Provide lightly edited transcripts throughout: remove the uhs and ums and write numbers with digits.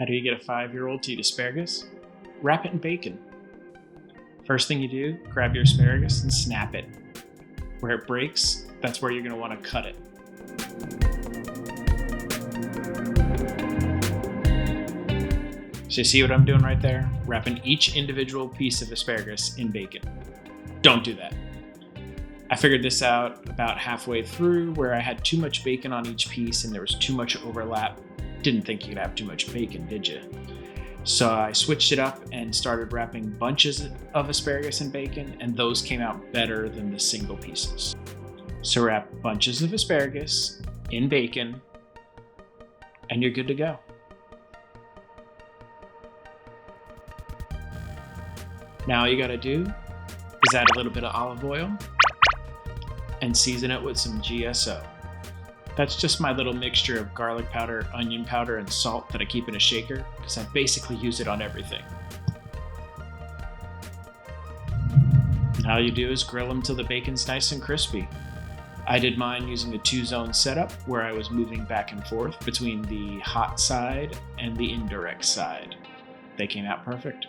How do you get a 5-year-old to eat asparagus? Wrap it in bacon. First thing you do, grab your asparagus and snap it. Where it breaks, that's where you're going to want to cut it. So you see what I'm doing right there? Wrapping each individual piece of asparagus in bacon. Don't do that. I figured this out about halfway through where I had too much bacon on each piece and there was too much overlap. Didn't think you could have too much bacon, did you? So I switched it up and started wrapping bunches of asparagus in bacon, and those came out better than the single pieces. So wrap bunches of asparagus in bacon and you're good to go. Now all you gotta do is add a little bit of olive oil and season it with some GSO. That's just my little mixture of garlic powder, onion powder, and salt that I keep in a shaker because I basically use it on everything. Now all you do is grill them till the bacon's nice and crispy. I did mine using a 2-zone setup where I was moving back and forth between the hot side and the indirect side. They came out perfect.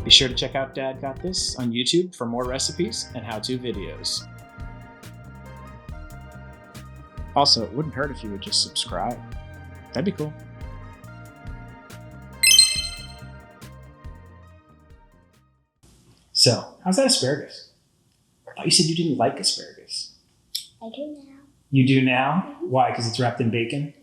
Be sure to check out Dad Got This on YouTube for more recipes and how-to videos. Also, it wouldn't hurt if you would just subscribe. That'd be cool. So, how's that asparagus? I thought you said you didn't like asparagus. I do now. You do now? Why? Because it's wrapped in bacon?